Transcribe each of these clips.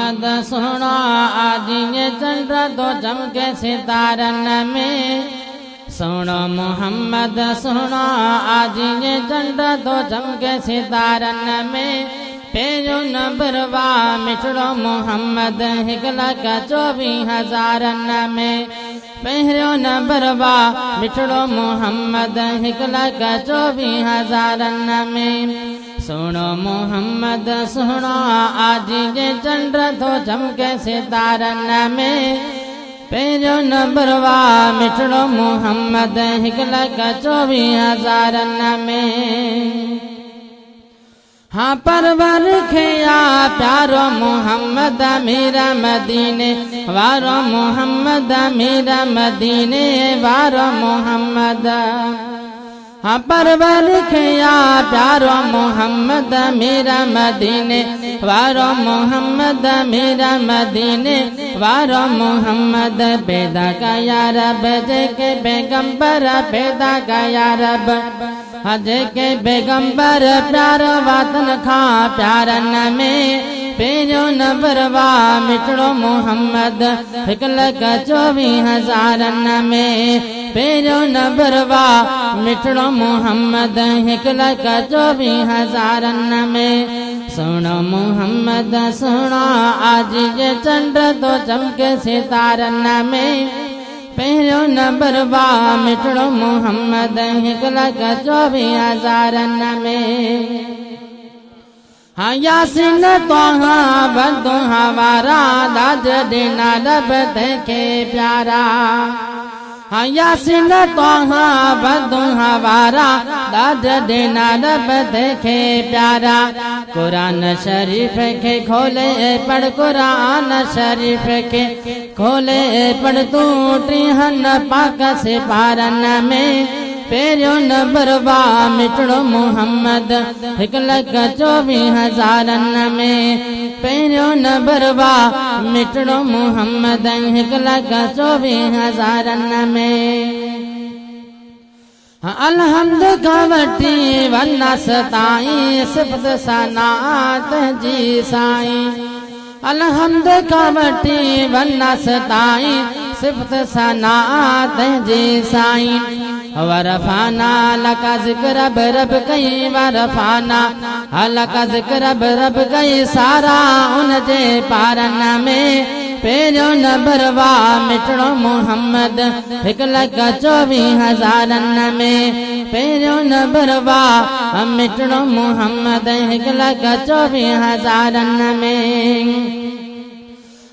मोहम्मद सोना आज ये चंद्र दो चमके सितारन में सोना मोहम्मद सोना आज ये चंद्र दो चमके सितारन में पेरो नबरवा मिठड़ो मोहम्मद 1,24,000 में पेरो नबरवा मिठड़ो मोहम्मद 1,24,000 में सुनो मोहम्मद सुनो आज ये चंद्र दो चमके सितारन में पेरो नबरवा मिठड़ो मोहम्मद 1,24,000 में हाँ परवर खिया प्यारो मोहम्मद मेरा मदीने वारो मोहम्मद मेरा मदीने वारो मोहम्मद हाँ परवर खिया प्यारो मोहम्मद मेरा मदीने वारो मोहम्मद मेरा मदीने वारो मोहम्मद पैदा गया रब के पैगंबर पैदा गया रब हज के पैगंबर प्यार वतन खा प्यारन में पेरो नबरवा मिठड़ो मोहम्मद 1,24,000 में पेरो नबरवा मिठड़ो मोहम्मद 1,24,000 में सुनो मोहम्मद सुनो आज ये चंद्र दो चमके सितारन में पेरो नबरवा मिठड़ो मोहम्मद 1,24,000 में हाँ यासिन तोहा बदो हमारा दाद देना रब देखे प्यारा हाँ यासिन तोहा बदो हमारा दाद देना रब देखे प्यारा कुरान शरीफ के खोले पढ़ कुरान शरीफ के खोले पढ़ तू ट्रिहन पाक से पारन में पेरो नबरवा मिठड़ो मोहम्मद 1,24,000 में पेरो नबरवा मिठड़ो मोहम्मद 1,24,000 में अलहम्द गवटी वन्ना सताई सिफत सनात जी साई अलहम्द गवटी वन्ना सताई सिफत सनात जी साई वरफाना लका जिक्र रब कई वरफाना लका जिक्र रब कई सारा उन जे पारन में पेरो नबरवा मिठड़ो मोहम्मद 1,24,000 में पेरो नबरवा मिठड़ो मोहम्मद 1,24,000 में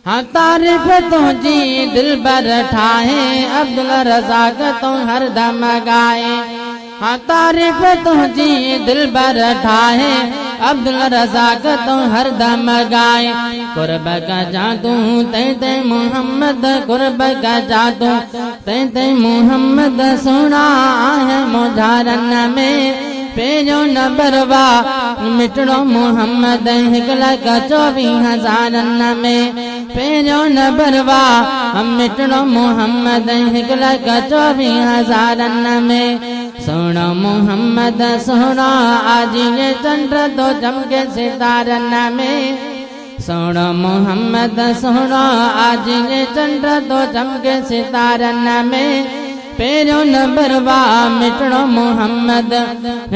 हाँ तारीफ तुझी दिल बर ठाए अब्दुल रज़ाक तो हरदम गाए हाँ तारीफ तुझी दिल बर ठाए अब्दुल रज़ाक तो हरदम गाए कुर्ब का जादू ते मोहम्मद कुर्ब का जादू ते मोहम्मद सुना है मुझारन में पेरो नबरवा मिठड़ो मोहम्मद 1,24,000 में पेरो नबरवा मिठड़ो मोहम्मद 1,24,000 में सुनो मोहम्मद सुनो आज ये चंद्र दो चमके सितारन में सुनो मोहम्मद सुनो आज ये चंद्र दो चमके सितारन में पेरो नबरवा मिठड़ो मोहम्मद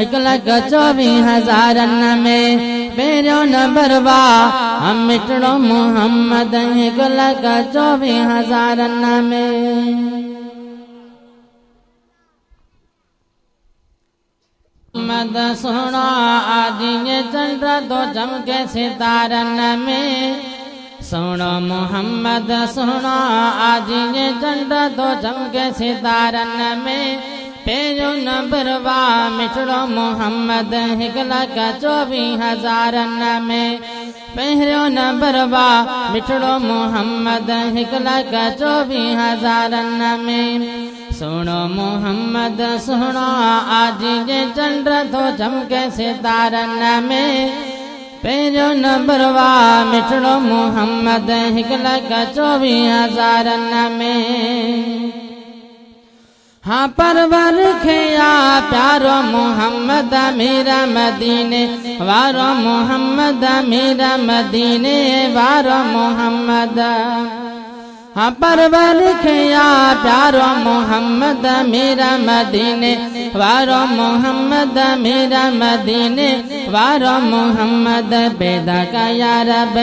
1,24,000 में पेरो नबरवा मिठड़ो मोहम्मद 1,24,000 में मोहम्मद सुनो आज ये चंद्र दो चमके सितारन में सुनो मोहम्मद सुनो आज ये चंद्र दो चमके सितारन में पेरो नबरवा मिठड़ो मोहम्मद 1,24,000 में पेरो नबरवा मिठड़ो मोहम्मद 1,24,000 में सुनो मोहम्मद सुनो आज ये चंद्र दो चमके सितारन में पेरो नबरवा मिठड़ो मोहम्मद 1,24,000 में हाँ परवर खिया प्यारो मोहम्मद मेरा मदीने वारो मोहम्मद मेरा मदीने वारो मोहम्मद हाँ परवर खिया प्यारो मोहम्मद मेरा मदीने वारो मोहम्मद मेरा मदीने वारो मोहम्मद पैदा का या रब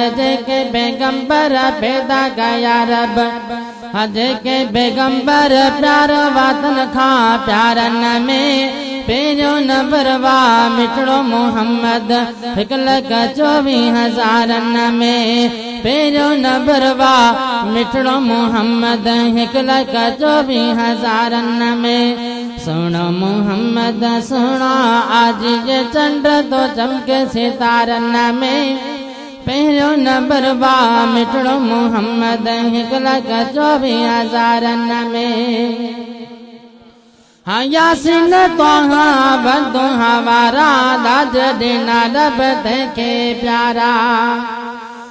के पैगंबर पैदा का या रब हज के पैगंबर प्यार वतन खा प्यार न में पेरो नबरवा मिठड़ो मोहम्मद 1,24,000 में पेरो नबरवा मिठड़ो मोहम्मद 1,24,000 में सुनो मोहम्मद सुनो आज ये चंद्र तो चमके सितारन में पेरो नबरवा मिठड़ो मोहम्मद 1,24,000 में हाँ यासिन तोहा बंदो हमारा दाद देना रब देखे प्यारा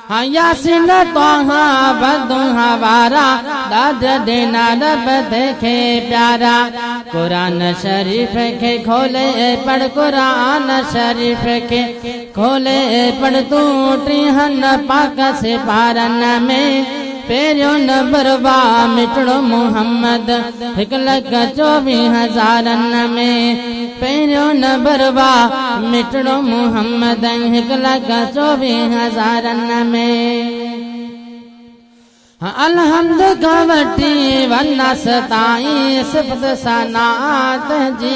हाँ यासिन तोहा बंदो हमारा दाद देना रब देखे प्यारा कुरान शरीफ के खोले पढ़ कुरान शरीफ के खोले पढ़ तू ट्रिहन पाक से पारन में पेरो नबरवा मिठड़ो मोहम्मद 1,24,000 में पेरो नबरवा मिठड़ो मोहम्मद 1,24,000 में अलहम्द गवटी वन्ना सताई सिफत सनात जी